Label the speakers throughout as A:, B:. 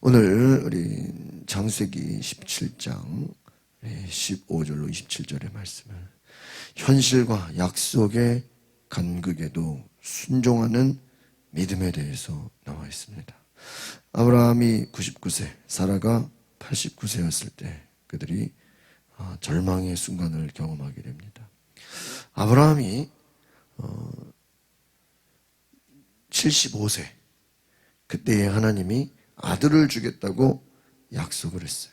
A: 오늘 우리 창세기 17장 15절로 27절의 말씀을 현실과 약속의 간극에도 순종하는 믿음에 대해서 나와 있습니다. 아브라함이 99세, 사라가 89세였을 때 그들이 절망의 순간을 경험하게 됩니다. 아브라함이 75세, 그때에 하나님이 아들을 주겠다고 약속을 했어요.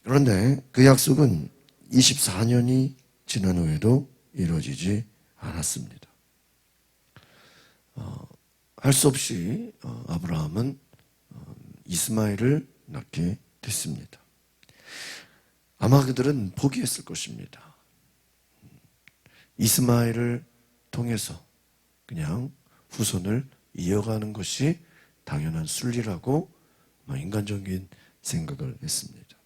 A: 그런데 그 약속은 24년이 지난 후에도 이루어지지 않았습니다. 할 수 없이 아브라함은 이스마엘을 낳게 됐습니다. 아마 그들은 포기했을 것입니다. 이스마엘을 통해서 그냥 후손을 이어가는 것이 당연한 순리라고 인간적인 생각을 했습니다.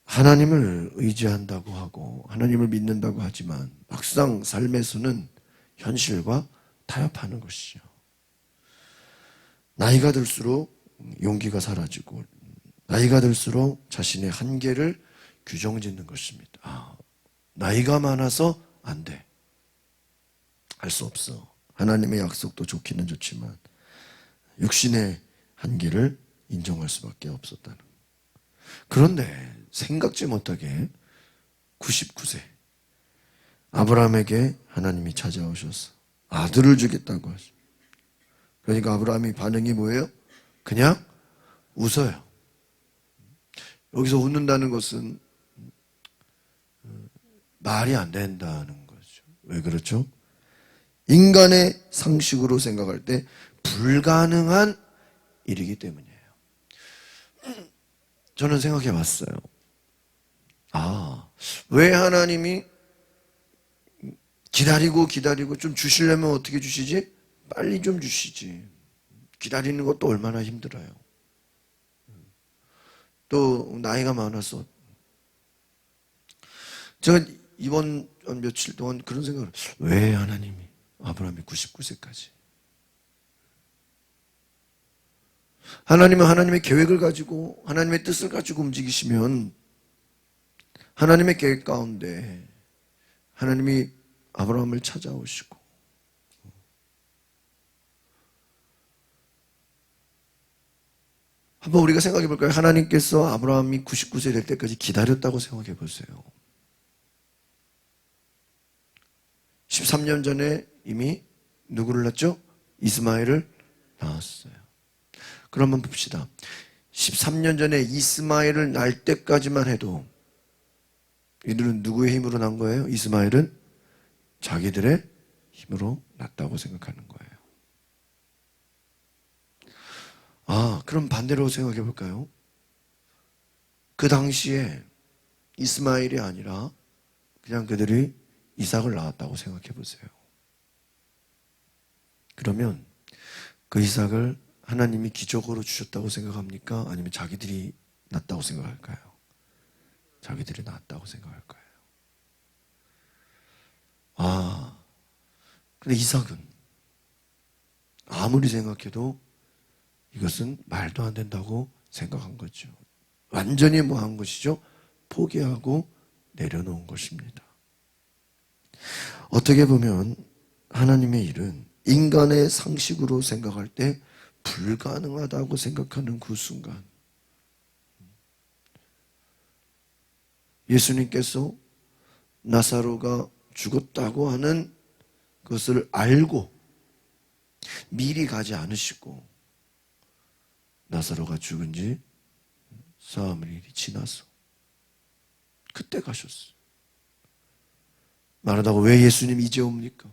A: 하나님을 의지한다고 하고 하나님을 믿는다고 하지만 막상 삶에서는 현실과 타협하는 것이죠. 나이가 들수록 용기가 사라지고 나이가 들수록 자신의 한계를 규정짓는 것입니다. 나이가 많아서 안 돼. 할 수 없어. 하나님의 약속도 좋기는 좋지만 육신의 한계를 인정할 수밖에 없었다는. 그런데 생각지 못하게 99세 아브라함에게 하나님이 찾아오셔서 아들을 주겠다고 하죠. 그러니까 아브라함이 반응이 뭐예요? 그냥 웃어요. 여기서 웃는다는 것은 말이 안 된다는 거죠. 왜 그렇죠? 인간의 상식으로 생각할 때 불가능한 일이기 때문이에요. 저는 생각해 봤어요. 왜 하나님이 기다리고 좀 주시려면 어떻게 주시지? 빨리 좀 주시지. 기다리는 것도 얼마나 힘들어요. 또 나이가 많아서 제가 이번 며칠 동안 그런 생각을, 왜 하나님이 아브라함이 99세까지, 하나님은 하나님의 계획을 가지고 하나님의 뜻을 가지고 움직이시면 하나님의 계획 가운데 하나님이 아브라함을 찾아오시고 한번 우리가 생각해 볼까요? 하나님께서 아브라함이 99세 될 때까지 기다렸다고 생각해 보세요. 13년 전에 이미 누구를 낳았죠? 이스마엘을 낳았어요. 그럼 한번 봅시다. 13년 전에 이스마엘을 낳을 때까지만 해도 이들은 누구의 힘으로 낳은 거예요? 이스마엘은 자기들의 힘으로 낳았다고 생각하는 거예요. 그럼 반대로 생각해 볼까요? 그 당시에 이스마엘이 아니라 그냥 그들이 이삭을 낳았다고 생각해 보세요. 그러면 그 이삭을 하나님이 기적으로 주셨다고 생각합니까? 아니면 자기들이 낳았다고 생각할까요? 자기들이 낳았다고 생각할 거예요. 근데 이삭은 아무리 생각해도 이것은 말도 안 된다고 생각한 거죠. 완전히 뭐 한 것이죠? 포기하고 내려놓은 것입니다. 어떻게 보면 하나님의 일은 인간의 상식으로 생각할 때 불가능하다고 생각하는 그 순간, 예수님께서 나사로가 죽었다고 하는 것을 알고 미리 가지 않으시고 나사로가 죽은 지 사흘이 지나서 그때 가셨어요. 말하다가 왜 예수님 이제 옵니까?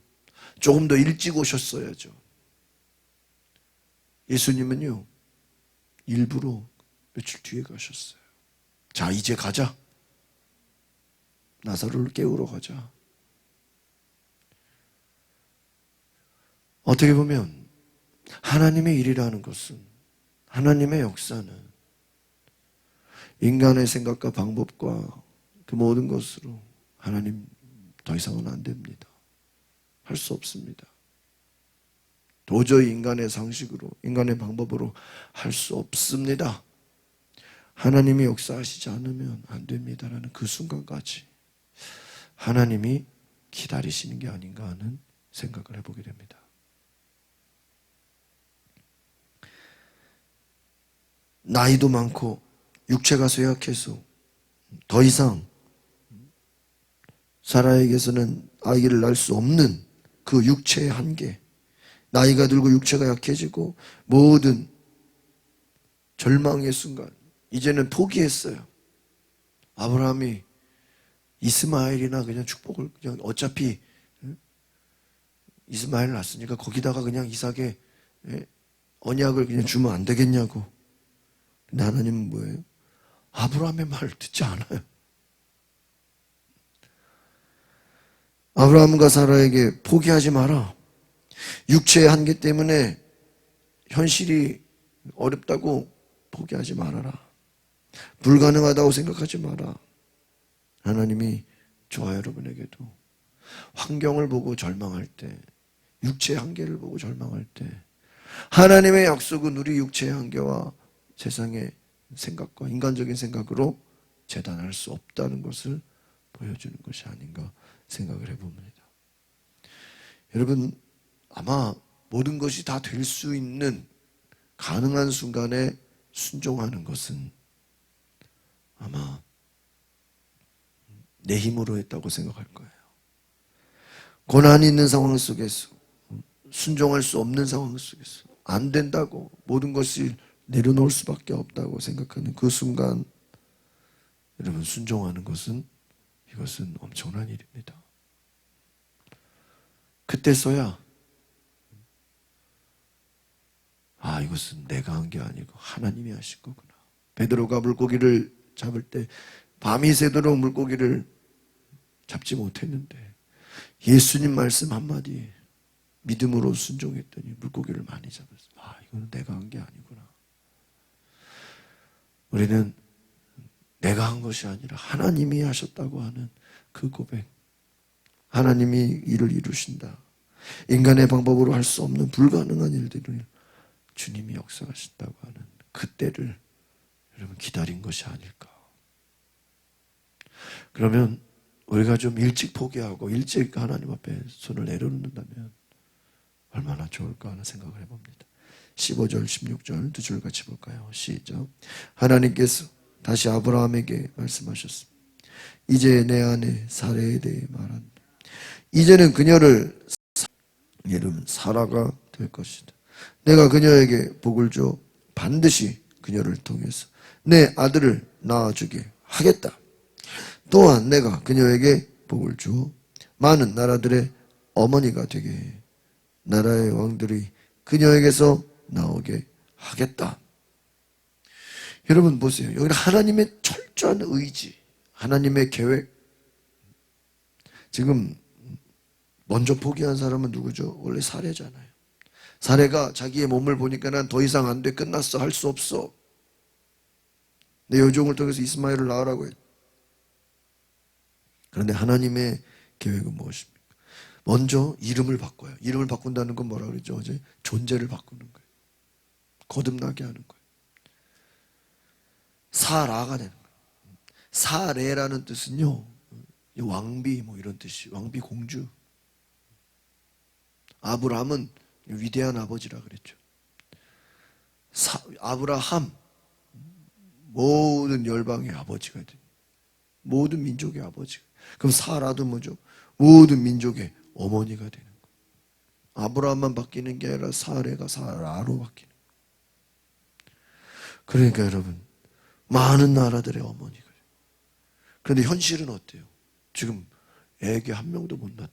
A: 조금 더 일찍 오셨어야죠. 예수님은요, 일부러 며칠 뒤에 가셨어요. 자, 이제 가자. 나사로를 깨우러 가자. 어떻게 보면 하나님의 일이라는 것은, 하나님의 역사는 인간의 생각과 방법과 그 모든 것으로 하나님 더 이상은 안 됩니다. 할 수 없습니다. 도저히 인간의 상식으로, 인간의 방법으로 할 수 없습니다. 하나님이 역사하시지 않으면 안 됩니다라는 그 순간까지 하나님이 기다리시는 게 아닌가 하는 생각을 해보게 됩니다. 나이도 많고 육체가 쇠약해서 더 이상 사라에게서는 아기를 낳을 수 없는 그 육체의 한계, 나이가 들고 육체가 약해지고 모든 절망의 순간, 이제는 포기했어요. 아브라함이 이스마엘이나 그냥 축복을 그냥 어차피 이스마엘 낳았으니까 거기다가 그냥 이삭의 언약을 그냥 주면 안 되겠냐고. 근데 하나님은 뭐예요? 아브라함의 말을 듣지 않아요. 아브라함과 사라에게 포기하지 마라. 육체의 한계 때문에 현실이 어렵다고 포기하지 말아라. 불가능하다고 생각하지 마라. 하나님이 저와 여러분에게도 환경을 보고 절망할 때, 육체의 한계를 보고 절망할 때 하나님의 약속은 우리 육체의 한계와 세상의 생각과 인간적인 생각으로 재단할 수 없다는 것을 보여주는 것이 아닌가 생각을 해봅니다. 여러분, 아마 모든 것이 다 될 수 있는 가능한 순간에 순종하는 것은 아마 내 힘으로 했다고 생각할 거예요. 고난이 있는 상황 속에서, 순종할 수 없는 상황 속에서 안 된다고, 모든 것이 내려놓을 수밖에 없다고 생각하는 그 순간 여러분, 순종하는 것은, 이것은 엄청난 일입니다. 그때서야 이것은 내가 한 게 아니고 하나님이 하신 거구나. 베드로가 물고기를 잡을 때 밤이 새도록 물고기를 잡지 못했는데 예수님 말씀 한마디 믿음으로 순종했더니 물고기를 많이 잡았어요. 이거는 내가 한 게 아니구나. 우리는 내가 한 것이 아니라 하나님이 하셨다고 하는 그 고백, 하나님이 일을 이루신다, 인간의 방법으로 할 수 없는 불가능한 일들을 주님이 역사하신다고 하는 그때를 여러분 기다린 것이 아닐까. 그러면 우리가 좀 일찍 포기하고 일찍 하나님 앞에 손을 내려놓는다면 얼마나 좋을까 하는 생각을 해봅니다. 15절 16절 두 줄 같이 볼까요? 시작. 하나님께서 다시 아브라함에게 말씀하셨습니다. 이제 내 아내 사라에 대해 말한다. 이제는 그녀를 이름 사라가 될 것이다. 내가 그녀에게 복을 줘 반드시 그녀를 통해서 내 아들을 낳아주게 하겠다. 또한 내가 그녀에게 복을 주어 많은 나라들의 어머니가 되게 해 나라의 왕들이 그녀에게서 나오게 하겠다. 여러분 보세요. 여기는 하나님의 철저한 의지, 하나님의 계획. 지금 먼저 포기한 사람은 누구죠? 원래 사례잖아요. 사례가 자기의 몸을 보니까 난 더 이상 안 돼, 끝났어, 할 수 없어. 내 여종을 통해서 이스마엘을 낳으라고 했. 그런데 하나님의 계획은 무엇입니까? 먼저 이름을 바꿔요. 이름을 바꾼다는 건 뭐라 그러죠? 어제 존재를 바꾸는 거예요. 거듭나게 하는 거예요. 사라가 되는 거예요. 사레라는 뜻은요, 왕비 뭐 이런 뜻이, 왕비 공주. 아브라함은 위대한 아버지라 그랬죠. 아브라함, 모든 열방의 아버지가 돼. 모든 민족의 아버지가. 그럼 사라도 뭐죠? 모든 민족의 어머니가 되는 거예요. 아브라함만 바뀌는 게 아니라 사레가 사라로 바뀌는 거예요. 그러니까 여러분, 많은 나라들의 어머니가. 그런데 현실은 어때요? 지금 애기 한 명도 못 낳.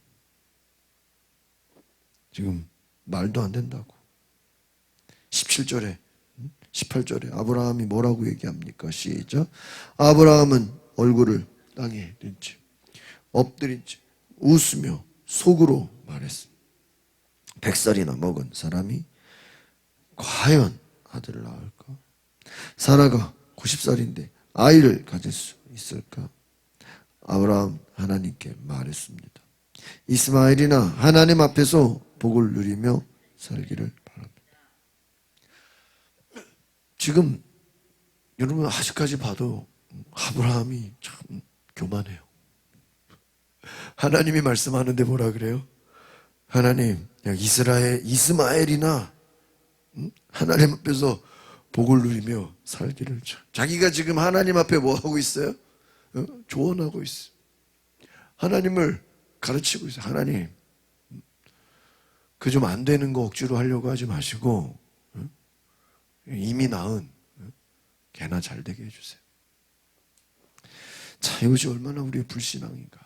A: 지금 말도 안 된다고. 17절에 18절에 아브라함이 뭐라고 얘기합니까? 시작. 아브라함은 얼굴을 땅에 든 채 엎드린 채 웃으며 속으로 말했습니다. 100살이나 먹은 사람이 과연 아들을 낳을까? 사라가 90살인데 아이를 가질 수 있을까? 아브라함 하나님께 말했습니다. 이스마엘이나 하나님 앞에서 복을 누리며 살기를 바랍니다. 지금 여러분 아직까지 봐도 아브라함이 참 교만해요. 하나님이 말씀하는데 뭐라 그래요? 하나님, 야 이스마엘이나 하나님 앞에서 복을 누리며 살기를. 자기가 지금 하나님 앞에 뭐 하고 있어요? 조언하고 있어요. 하나님을 가르치고 있어요. 하나님, 그 좀 안 되는 거 억지로 하려고 하지 마시고 이미 낳은 개나 잘 되게 해주세요. 자, 이것이 얼마나 우리의 불신앙인가.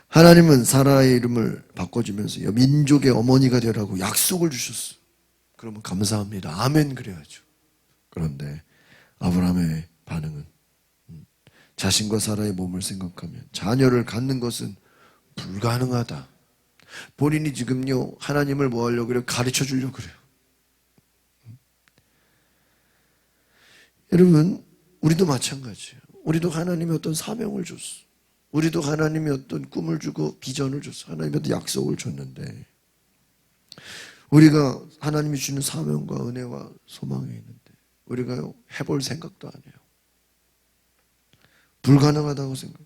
A: 하나님은 사라의 이름을 바꿔주면서 민족의 어머니가 되라고 약속을 주셨어요. 그러면 감사합니다. 아멘 그래야죠. 그런데 아브라함의 반응은 자신과 사라의 몸을 생각하면 자녀를 갖는 것은 불가능하다. 본인이 지금요 하나님을 뭐 하려고 그래요? 가르쳐 주려고 그래요. 여러분 우리도 마찬가지예요. 우리도 하나님이 어떤 사명을 줬어. 우리도 하나님이 어떤 꿈을 주고 비전을 줬어. 하나님이 어떤 약속을 줬는데 우리가 하나님이 주는 사명과 은혜와 소망이 있는데 우리가 해볼 생각도 안 해요. 불가능하다고 생각해.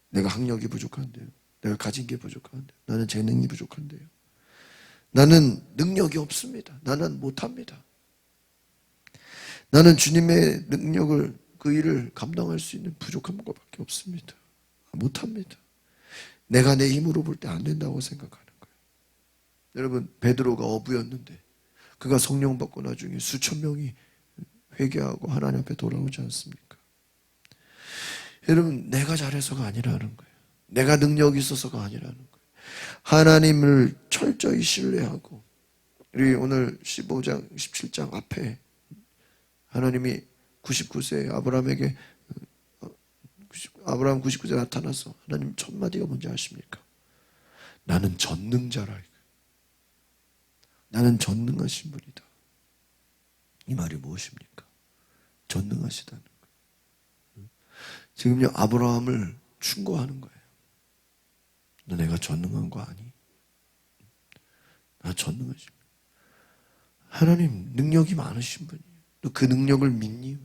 A: 내가 학력이 부족한데요. 내가 가진 게 부족한데요. 나는 재능이 부족한데요. 나는 능력이 없습니다. 나는 못합니다. 나는 주님의 능력을 그 일을 감당할 수 있는 부족한 것밖에 없습니다. 못합니다. 내가 내 힘으로 볼 때 안 된다고 생각하는 거예요. 여러분 베드로가 어부였는데 그가 성령 받고 나중에 수천 명이 회개하고 하나님 앞에 돌아오지 않습니까? 여러분 내가 잘해서가 아니라는 거예요. 내가 능력이 있어서가 아니라는 거예요. 하나님을 철저히 신뢰하고 우리 오늘 15장 17장 앞에 하나님이 99세에 아브라함 99세 나타나서 하나님 첫 마디가 뭔지 아십니까? 나는 전능자라. 나는 전능하신 분이다. 이 말이 무엇입니까? 전능하시다는 거예요. 지금요 아브라함을 충고하는 거예요. 너 내가 전능한 거 아니? 나 전능하신 분. 하나님 능력이 많으신 분이에요. 너 그 능력을 믿니?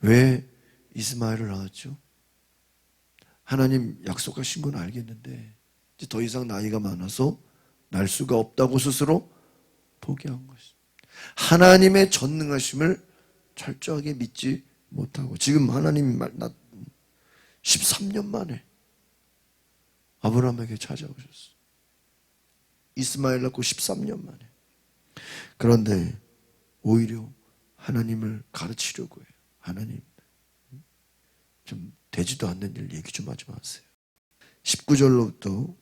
A: 왜 이스마엘을 낳았죠? 하나님 약속하신 건 알겠는데 이제 더 이상 나이가 많아서 날 수가 없다고 스스로 포기한 것이죠. 하나님의 전능하심을 철저하게 믿지 못하고 지금 하나님이 13년 만에 아브라함에게 찾아오셨어요. 이스마엘 낳고 13년 만에. 그런데 오히려 하나님을 가르치려고 해요. 하나님 좀 되지도 않는 일 얘기 좀 하지 마세요. 19절로부터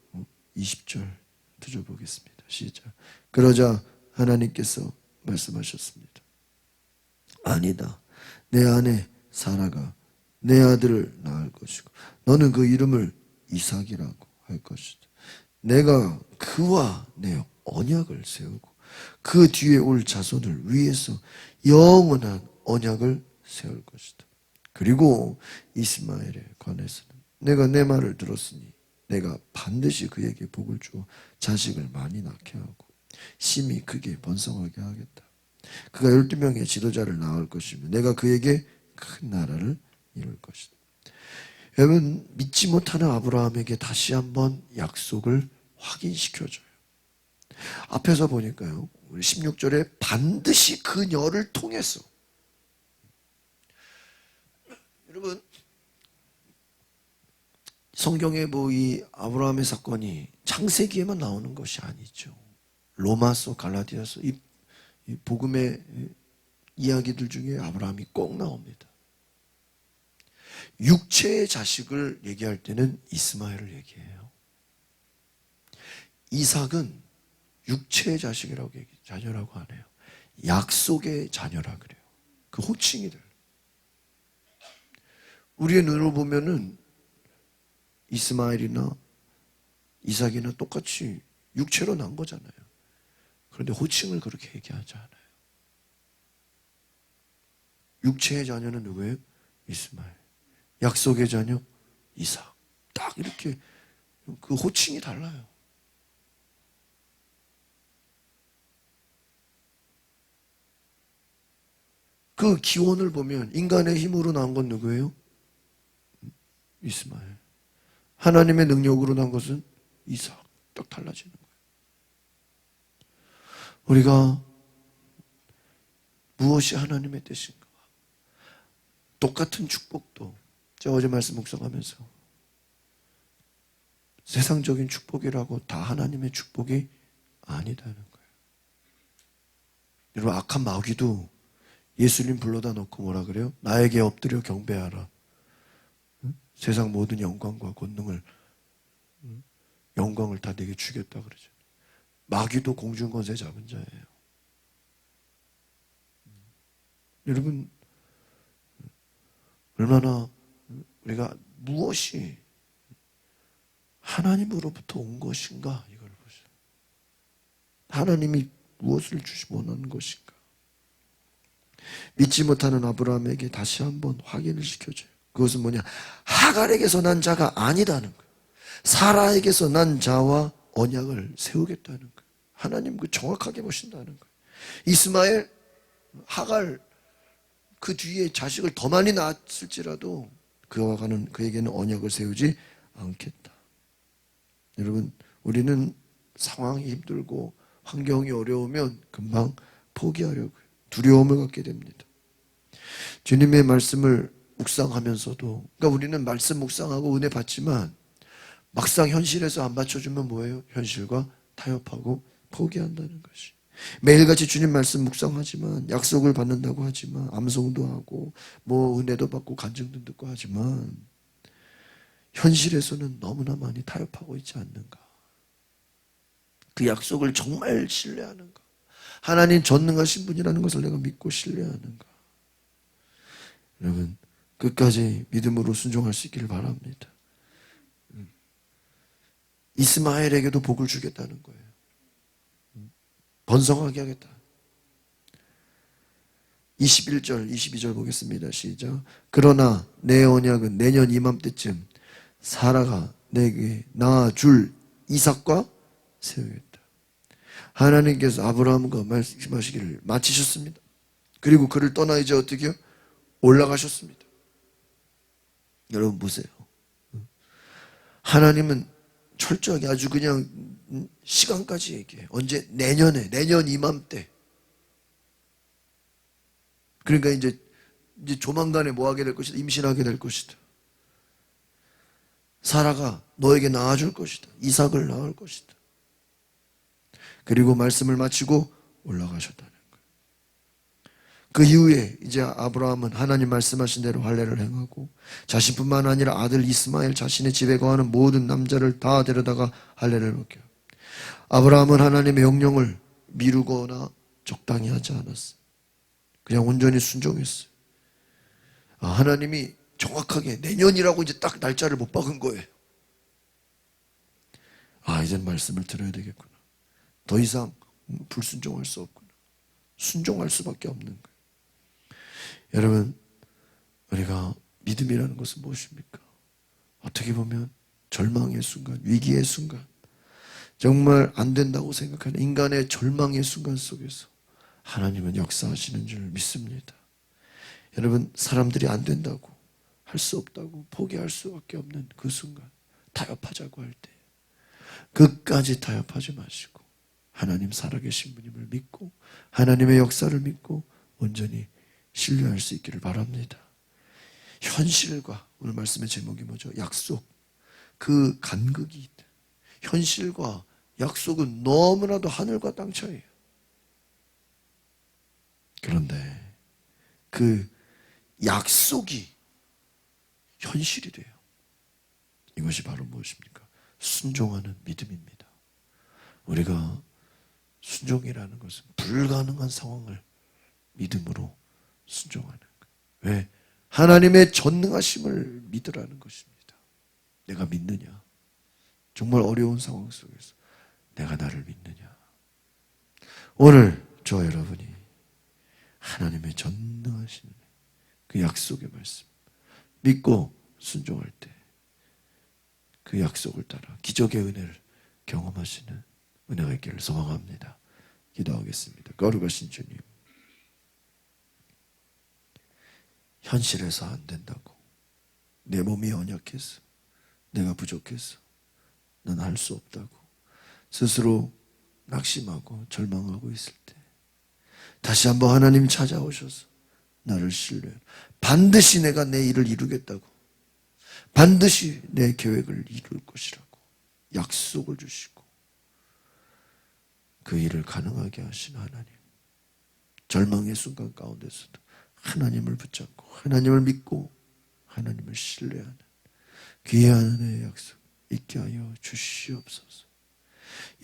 A: 20절 두 절 보겠습니다. 시작. 그러자 하나님께서 말씀하셨습니다. 아니다. 내 아내 사라가 내 아들을 낳을 것이고 너는 그 이름을 이삭이라고 할 것이다. 내가 그와 내 언약을 세우고 그 뒤에 올 자손을 위해서 영원한 언약을 세울 것이다. 그리고 이스마엘에 관해서는 내가 내 말을 들었으니 내가 반드시 그에게 복을 주어 자식을 많이 낳게 하고 심히 크게 번성하게 하겠다. 그가 12명의 지도자를 낳을 것이며 내가 그에게 큰 나라를 이룰 것이다. 여러분 믿지 못하는 아브라함에게 다시 한번 약속을 확인시켜줘요. 앞에서 보니까요 16절에 반드시 그녀를 통해서. 여러분 성경에 뭐 이 아브라함의 사건이 창세기에만 나오는 것이 아니죠. 로마서 갈라디아서 이 복음의 이야기들 중에 아브라함이 꼭 나옵니다. 육체의 자식을 얘기할 때는 이스마엘을 얘기해요. 이삭은 육체의 자식이라고 자녀라고 안 해요. 약속의 자녀라 그래요. 그 호칭이들. 우리의 눈으로 보면은 이스마엘이나 이삭이나 똑같이 육체로 난 거잖아요. 그런데 호칭을 그렇게 얘기하지 않아요. 육체의 자녀는 누구예요? 이스마엘. 약속의 자녀 이삭. 딱 이렇게 그 호칭이 달라요. 그 기원을 보면 인간의 힘으로 나온 건 누구예요? 이스마엘. 하나님의 능력으로 난 것은 이삭. 딱 달라지는 거예요. 우리가 무엇이 하나님의 뜻인가? 똑같은 축복도 제가 어제 말씀 묵상하면서 세상적인 축복이라고 다 하나님의 축복이 아니다는 거예요. 여러분, 악한 마귀도 예수님 불러다 놓고 뭐라 그래요? 나에게 엎드려 경배하라. 응? 세상 모든 영광과 권능을, 영광을 다 내게 주겠다 그러죠. 마귀도 공중권세 잡은 자예요. 여러분, 얼마나 우리가 무엇이 하나님으로부터 온 것인가 이걸 보세요. 하나님이 무엇을 주시 원하는 것인가. 믿지 못하는 아브라함에게 다시 한번 확인을 시켜줘요. 그것은 뭐냐? 하갈에게서 난 자가 아니다는 거예요. 사라에게서 난 자와 언약을 세우겠다는 거예요. 하나님 그 정확하게 보신다는 거예요. 이스마엘, 하갈 그 뒤에 자식을 더 많이 낳았을지라도 그에게는 언약을 세우지 않겠다. 여러분, 우리는 상황이 힘들고 환경이 어려우면 금방 포기하려고 두려움을 갖게 됩니다. 주님의 말씀을 묵상하면서도, 그러니까 우리는 말씀 묵상하고 은혜 받지만 막상 현실에서 안 받쳐주면 뭐예요? 현실과 타협하고 포기한다는 것이. 매일같이 주님 말씀 묵상하지만, 약속을 받는다고 하지만, 암송도 하고 뭐 은혜도 받고 간증도 듣고 하지만 현실에서는 너무나 많이 타협하고 있지 않는가? 그 약속을 정말 신뢰하는가? 하나님 전능하신 분이라는 것을 내가 믿고 신뢰하는가? 여러분, 끝까지 믿음으로 순종할 수 있기를 바랍니다. 이스마엘에게도 복을 주겠다는 거예요. 번성하게 하겠다. 21절, 22절 보겠습니다. 시작. 그러나 내 언약은 내년 이맘때쯤 사라가 내게 낳아줄 이삭과 세우겠다. 하나님께서 아브라함과 말씀하시기를 마치셨습니다. 그리고 그를 떠나 이제 어떻게 해요? 올라가셨습니다. 여러분 보세요. 하나님은 철저하게 아주 그냥 시간까지 얘기해요. 언제? 내년 이맘때. 그러니까 이제 조만간에 뭐 하게 될 것이다? 임신하게 될 것이다. 사라가 너에게 낳아줄 것이다. 이삭을 낳을 것이다. 그리고 말씀을 마치고 올라가셨다는 거예요. 그 이후에 이제 아브라함은 하나님 말씀하신 대로 할례를 행하고 자신뿐만 아니라 아들 이스마엘, 자신의 집에 거하는 모든 남자를 다 데려다가 할례를 먹게 하고, 아브라함은 하나님의 명령을 미루거나 적당히 하지 않았어요. 그냥 온전히 순종했어요. 하나님이 정확하게 내년이라고 이제 딱 날짜를 못 박은 거예요. 이젠 말씀을 들어야 되겠구나. 더 이상 불순종할 수 없구나. 순종할 수밖에 없는 거예요. 여러분, 우리가 믿음이라는 것은 무엇입니까? 어떻게 보면 절망의 순간, 위기의 순간, 정말 안 된다고 생각하는 인간의 절망의 순간 속에서 하나님은 역사하시는 줄 믿습니다. 여러분, 사람들이 안 된다고, 할 수 없다고, 포기할 수밖에 없는 그 순간, 타협하자고 할 때 끝까지 타협하지 마시고 하나님 살아계신 분임을 믿고 하나님의 역사를 믿고 온전히 신뢰할 수 있기를 바랍니다. 현실과, 오늘 말씀의 제목이 뭐죠? 약속. 그 간극이 있다. 현실과 약속은 너무나도 하늘과 땅 차이예요. 그런데 그 약속이 현실이 돼요. 이것이 바로 무엇입니까? 순종하는 믿음입니다. 우리가 순종이라는 것은 불가능한 상황을 믿음으로 순종하는 거예요. 왜? 하나님의 전능하심을 믿으라는 것입니다. 내가 믿느냐? 정말 어려운 상황 속에서 내가 나를 믿느냐? 오늘 저와 여러분이 하나님의 전능하신 그 약속의 말씀 믿고 순종할 때 그 약속을 따라 기적의 은혜를 경험하시는 은혜가 있기를 소망합니다. 기도하겠습니다. 거룩하신 주님, 현실에서 안 된다고, 내 몸이 연약해서, 내가 부족해서, 난 할 수 없다고 스스로 낙심하고 절망하고 있을 때 다시 한번 하나님 찾아오셔서 나를 신뢰해, 반드시 내가 내 일을 이루겠다고, 반드시 내 계획을 이룰 것이라고 약속을 주시고 그 일을 가능하게 하신 하나님, 절망의 순간 가운데서도 하나님을 붙잡고 하나님을 믿고 하나님을 신뢰하는 귀한 은혜의 약속 있게 하여 주시옵소서.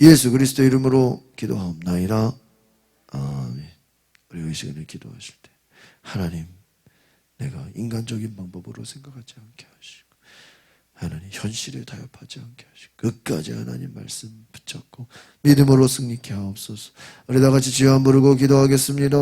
A: 예수 그리스도 이름으로 기도하옵나이다. 아멘. 우리 이 시간에 기도하실 때 하나님, 내가 인간적인 방법으로 생각하지 않게 하시고 하나님 현실에 타협하지 않게 하시고 끝까지 하나님 말씀 붙잡고 믿음으로 승리케 하옵소서. 우리 다 같이 주여 부르고 기도하겠습니다.